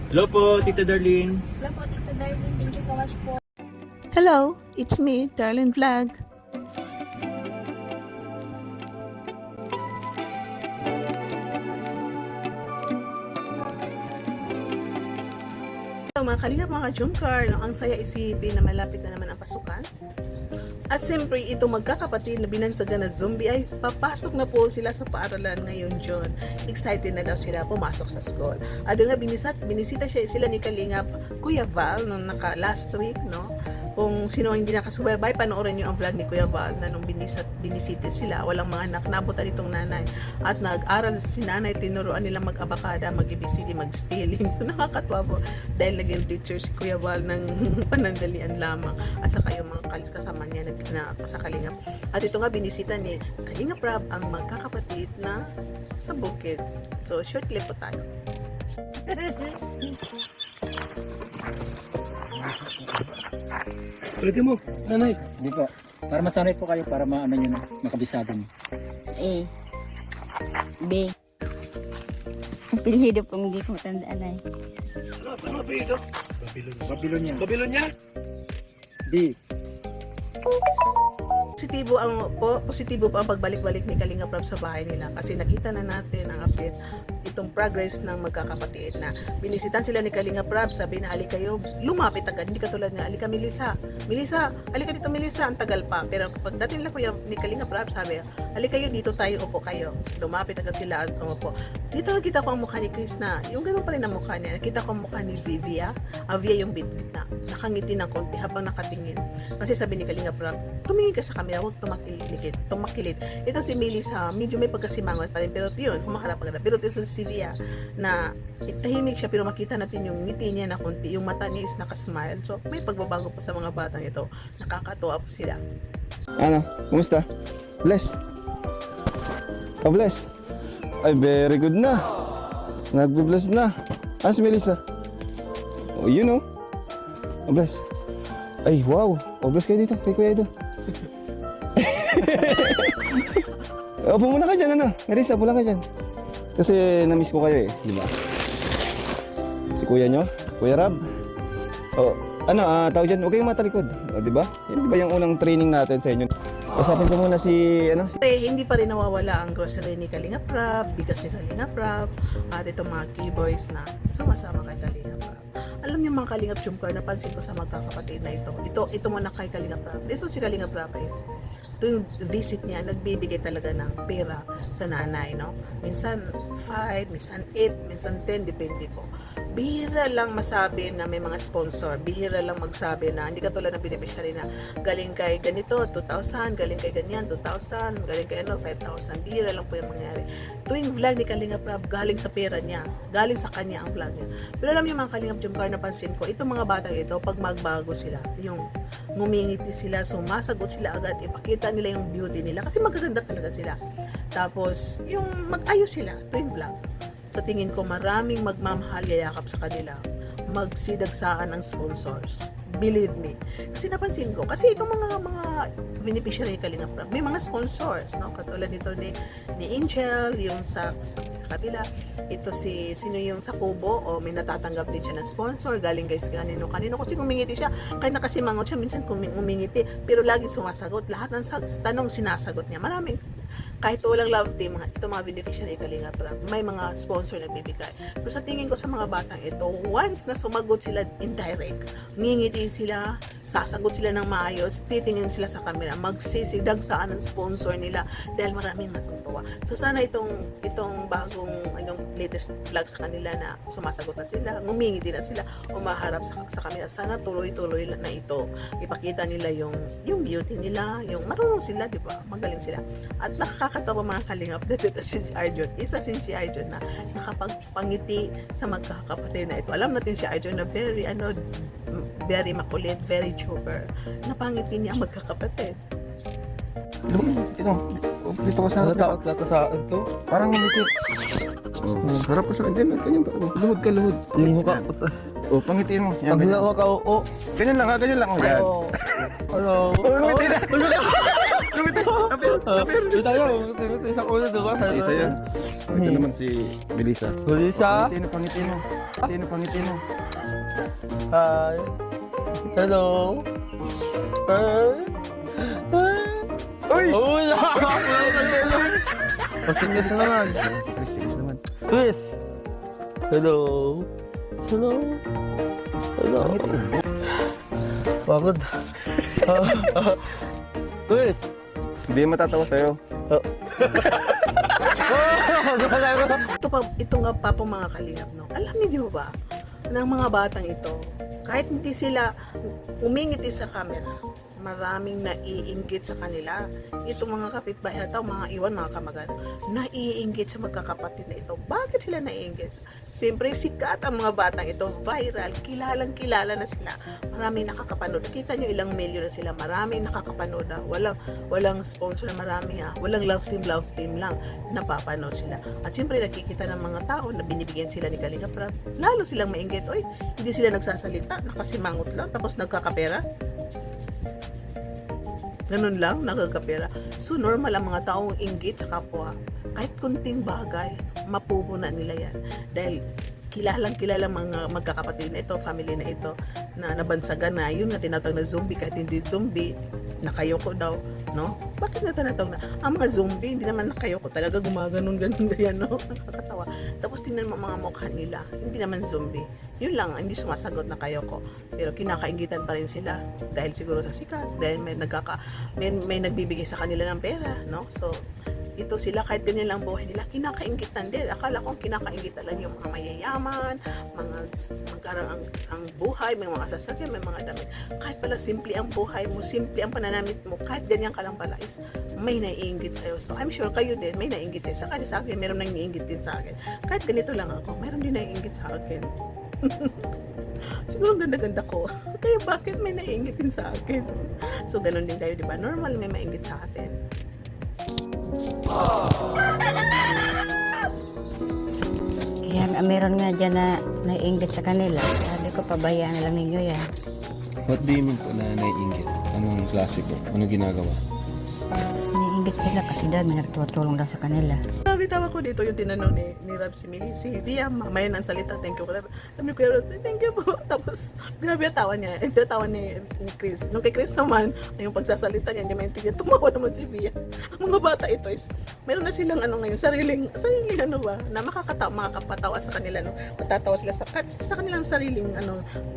Hello po, Tita Darlene. Hello po, Tita Darlene. Thank you so much po. Hello, it's me, Darlene Vlog. Mga kalingap, mga jumkar, no, ang saya isipin na malapit na naman ang pasukan. At siyempre, ito magkakapatid na binansagan na zombie ay papasok na po sila sa paaralan ngayon, John. Excited na daw sila pumasok sa school. At nga binisita sila ni Kalingap Kuya Val nung last week, no? Kung sino ang hindi nakasubaybay, panoorin nyo ang vlog ni Kuya Val na nung binisita sila, walang mga anak, nabutan itong nanay. At nag-aral si nanay, tinuruan nila mag-abakada, mag-ABCD, mag-spelling. So nakakatuwa po dahil naging teacher si Kuya Val ng panandalian lamang. At saka yung mga kasama niya na sa Kalingap. At ito nga binisita ni Kalingap Rob ang magkakapatid na sa bukid. So short clip po tayo. Ulitin mo, nanay. Hindi po. Para masanay po kayo para maano nyo na, makabisado nyo. A. B. Ang pilhido po hindi ko matandaan ay. Ano ba ito? Babylonia. Babylonia? D. Positibo po ang pagbalik-balik ni Kalingap Rob sa bahay nila kasi nakita na natin ang update itong progress ng magkakapatid na binisitan sila ni Kalingap Rob, sabi na alika kayo, lumapit agad, hindi katulad nga alika Melissa, alika dito Melissa, ang tagal pa, pero pagdating lang kuya ni Kalingap Rob, sabi alika kayo dito tayo, upo kayo, lumapit agad sila at umupo. Dito nakita ko ang mukha ni Chris na yung ganoon pa rin ang mukha niya, nakita ko ang mukha ni Vivia yung bitbit na nakangiti ng konti habang nakatingin kasi sabi ni Kalingap Rob, tumingin ka sa camera, huwag tumakilit. Ito si Melissa, medyo may pagkasimangot pa rin, pero yun, humaharap agad. Pero ito si Via na tahimik siya, pero makita natin yung ngiti niya na konti, yung mata niya is nakasmile. So, may pagbabago po sa mga batang ito. Nakakatuwa po sila. Ano? Kumusta? Bless? Oh, bless? Ay, very good na. Nagbe-bless na. Ah, si Melissa? Oh, you know. Oh, bless. Ay, wow. Oh, bless kayo dito. Kay Kuya Edo. Opo muna ka dyan, ano? Melissa, upo lang ka dyan. Kasi na-miss ko kayo eh, di ba? Si kuya nyo, Kuya Rab. O, tawag dyan, huwag kayong matalikod. O, di ba? Yan di ba yung unang training natin sa inyo? Usapin ko muna si, Hindi pa rin nawawala ang grocery ni Kalingap Rob, bigas ni Kalingap Rob, at itong mga keyboys na sumasama kay Kalingap Rob. Alam niyo mga Kalingap Jumkar, napansin ko sa magkakapatid na ito. Ito muna kay Kalingap Rob. Ito si Kalingap Rob is, tuwing visit niya, nagbibigay talaga ng pera sa nanay, no? Minsan 5, minsan 8, minsan 10, depende po. Bihira lang masabi na may mga sponsor. Bihira lang magsabi na, hindi katulad ng beneficiary na galing kay ganito, 2,000, galing kay ganyan, 2,000, galing kay 5,000. Bihira lang po yung mangyari. Tuwing vlog ni Kalingap Rob, galing sa pera niya, galing sa kanya ang vlog niya. Pero alam niyo mga Kalingap Jumkar, napansin ko, itong mga batang ito, pag magbago sila, yung ngumingiti sila, sumasagot sila agad, ipakita nila yung beauty nila, kasi magaganda talaga sila. Tapos, yung mag-ayos sila, tuwing vlog. Sa tingin ko, maraming magmamahal yayakap sa kanila, magsidagsaan ng sponsors. Believe me. Kasi napansin ko, kasi itong mga beneficiary Kalingap Rob, may mga sponsors, no? Katulad nito ni Angel, yung sa kabila, ito sino yung sa Kubo, o may natatanggap din siya ng sponsor, galing guys kanino, kasi kumingiti siya, kahit nakasimangot siya, minsan kumingiti, pero lagi sumasagot, lahat ng tanong sinasagot niya, maraming, kahit walang love team, ito mga beneficiary Kalingap Rob, may mga sponsor na bibigay. Pero sa tingin ko sa mga batang ito, once na sumagot sila indirect, ngingiti sila, sasagot sila ng maayos, titingin sila sa camera, magsisigdag saan ang sponsor nila dahil maraming natutuwa. So sana itong bagong latest vlog sa kanila na sumasagot na sila, ngumingiti na sila, umaharap sa camera, sana tuloy-tuloy na ito. Ipakita nila yung beauty nila, yung marunong sila, di ba? Magaling sila. At nakakatawa mga Kalingap, dito si Arjun. Isa si Arjun na nakapagpangiti sa magkakapatid na ito. Alam natin si Arjun na very makulit, very joker. Napangiti niya ang magkakapatid. Dito ka sa harap. Tatasaan to. Parang ngumiti. Oh, harap ka sa akin. Ganyan ka. Luhod ka, luhod. Yung mukha. Oh, pangitiin mo. Yan, Pag ganyan. hila ka, oo. Ganyan lang ha, ganyan lang. Oh, yan. Ano? Oh, ngumiti na. Ngumiti. Apir. Ito tayo. Isang ulo, diba? Isa yan. Ito naman si Melissa. Melissa. Pangitiin mo. Tino, pangiti mo. Hi. Hello. Uy! Uy! Pasinis na naman. Si Chris naman. Chris. Hello. Hello. Hello. Pangiti. Pagod. Chris. Hindi matatawa sa'yo. Ito nga pa po mga kalingap, no? Alam niyo ba, ng mga batang ito, kahit hindi sila umingiti sa camera, maraming naiinggit sa kanila. Itong mga kapitbahay at mga iwan, mga kamag-anak, naiinggit sa magkakapatid na ito. Bakit sila naiinggit? Siyempre, sikat ang mga batang ito, viral, kilalang kilala na sila. Maraming nakakapanood. Kita nyo ilang milyon na sila. Maraming nakakapanood na. Walang sponsor na marami ha. Walang love team lang. Napapanood sila. At siyempre, nakikita ng mga tao na binibigyan sila ni Kalinga Prab. Lalo silang mainggit. Oy, hindi sila nagsasalita. Nakasimangot lang. Tapos nagkakapera. Ganun lang, nagkakapera. So, normal ang mga taong inggit sa kapwa. Kahit kunting bagay, mapupunan nila yan. Dahil kilalang mga magkakapatid na ito, family na ito, na nabansagan na, yun nga tinatawag na zombie, kahit hindi zombie, nakayoko daw, no? Bakit na tinatawag na? Ang mga zombie, hindi naman nakayoko, talaga gumaganon ganyan, no? Nakakatawa. Tapos tingnan mo mga mukha nila, hindi naman zombie. Yun lang, hindi sumasagot na kayoko. Pero kinakaingitan pa rin sila dahil siguro sa sikat, dahil may nagbibigay sa kanila ng pera, no? So, ito sila, kahit ganyan lang buhay nila, kinakaingitan din. Akala ko kinakaingitan lang yung mga mayayaman, magkaroon ang buhay, may mga sasakyan, may mga damit. Kahit pala simple ang buhay mo, simple ang pananamit mo, kahit ganyan ka lang pala is may naiinggit sa'yo. So I'm sure kayo din, may naiinggit sa'yo. Sa akin, meron nang naiinggit din sa akin. Kahit ganito lang ako, meron din naiinggit sa akin. Siguro ganda-ganda ko. Kaya bakit may naiinggit din sa akin? So ganun din kayo, di ba? Normal may mainggit sa atin. Kaya meron nga dyan na naiinggit sa kanila. Sabi ko, pabayaan na lang ninyo yan. What do you mean po na naiinggit? Anong klase po? Anong ginagawa? Naiinggit sila kasi daw may nagtutulong daw sa kanila. Tawa ko dito yung tinanong ni Rab si Dia, mamaya ng salita, thank you po. Sabi ko, thank you po. Tapos, grabe yung tawa niya. Ito tawa ni Chris. Nung kay Chris naman, yung pagsasalita niya, hindi maintindihan. Tumawa naman si Dia. Ang mga bata ito is, meron na silang ngayon, sariling ano ba, na makakapatawa sa kanila, no? Matatawa sila sa kanilang sariling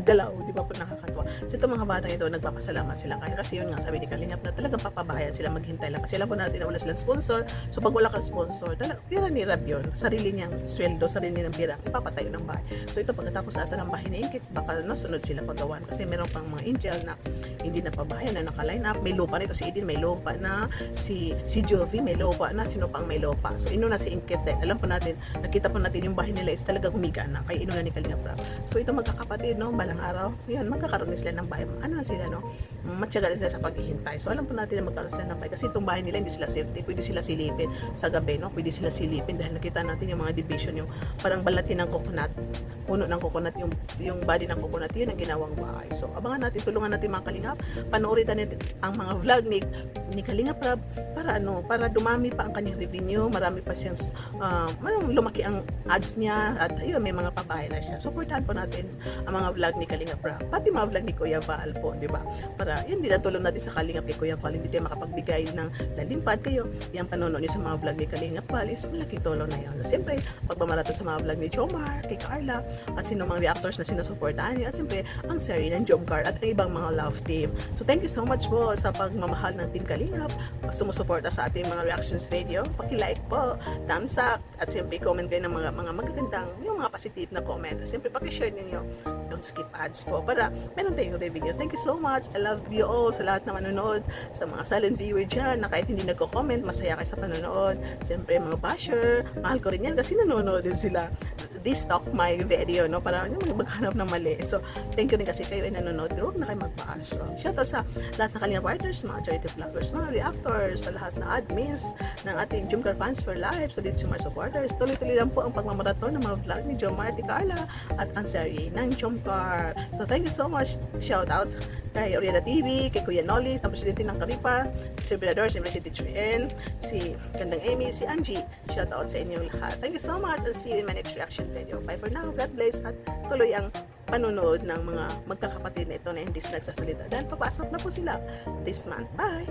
galaw, di ba po nakakatawa. So ito mga bata ito, nagpapasalamat sila kasi yun nga, sabi ni Kalingap na talagang papabahayan sila, maghintay lang. Kasi alam po natin na wala silang sponsor. So pag wala kang sponsor, pira ni Rab yun, sarili niyang sweldo, sarili niyang pira, ipapatayo ng bahay. So ito pagkatapos ata ng bahay na ingkit, baka sunod sila paggawan kasi meron pang mga angel na hindi na pabahayan, na naka-line up, may lupa nito, si Edin may lupa na, si Jovi may lupa na, sino pang may lupa. So inuna si ingkit din. Alam po natin, nakita po natin yung bahay nila is talaga humiga na, kaya inuna ni Kalingap Rab. So ito magkakapatid, no, balang araw, yun, magkakaroon sila ng bahay. Ano na sila, no? Matyaga rin sila sa paghihintay. So alam po natin na magkaroon sila ng bahay kasi itong bahay nila hindi sila safety, pwede sila silipin sa gabi, no? Pwede sila silipin dahil nakita natin yung mga division, yung parang balatin ng coconut, puno ng coconut, yung body ng coconut, yun ang ginawang bahay. So abangan natin, tulungan natin mga Kalingap, panoorin natin ang mga vlog ni Kalingap Rab para dumami pa ang kanyang revenue, marami pa siyang lumaki ang ads niya at ayun, may mga pabahay na siya. Supportahan po natin ang mga vlog ni Kalingap Rab, pati mga vlog ni Kuya Val po, di ba? Para yun, dinatulong natin sa Kalingap kay Kuya Val, hindi tayo makapagbigay ng lalimpad kayo. Yung panonood niyo sa mga vlog ni Kalingap Val is malaking tulong na yun. Siyempre, pagmamarato sa mga vlog ni Jomar, kay Carla, at sino mga reactors na sinusuportahan niya, at siyempre, ang Seri ng Jomcar at ang ibang mga love team. So, thank you so much po sa pagmamahal ng Team Kalingap, sumusuporta sa ating mga reactions video. Paki-like po, thumbs up, at siyempre, comment kayo ng mga magagandang, yung mga positive na comment. At siyempre, paki-share niyo, don't skip ads po, para meron tayong review. Thank you so much. I love you all sa lahat na manonood, sa mga silent viewer dyan, na kahit hindi nagko-comment, masaya kayo sa panonood. Siyempre, mga basher, mahal ko rin yan kasi nanonood din sila. They stalk my video, no? Para maghanap ng mali. So, thank you din kasi kayo ay nanonood. Pero huwag na kayo mag-bash. So, shoutout sa lahat ng Kalingap partners, mga charity vloggers, mga reactors, sa lahat na admins ng ating Jomcar Fans for Life, so dito Jomcar supporters. Tuloy-tuloy lang po ang pagmamaraton ng mga vlog ni Jomar, Carla, at ang Seri ng Jomcar. So, thank you so much. Shoutout kay Oriana TV, kay Kuya Nolly, ang presidente ng Karipa, si Brador, si Teacher N, si Gandang Amy, si Angie. Shout out sa inyong lahat. Thank you so much and see you in my next reaction video. Bye for now. God bless at tuloy ang panunood ng mga magkakapatid na ito na hindi nagsasalita. Dahil papasok na po sila this month. Bye!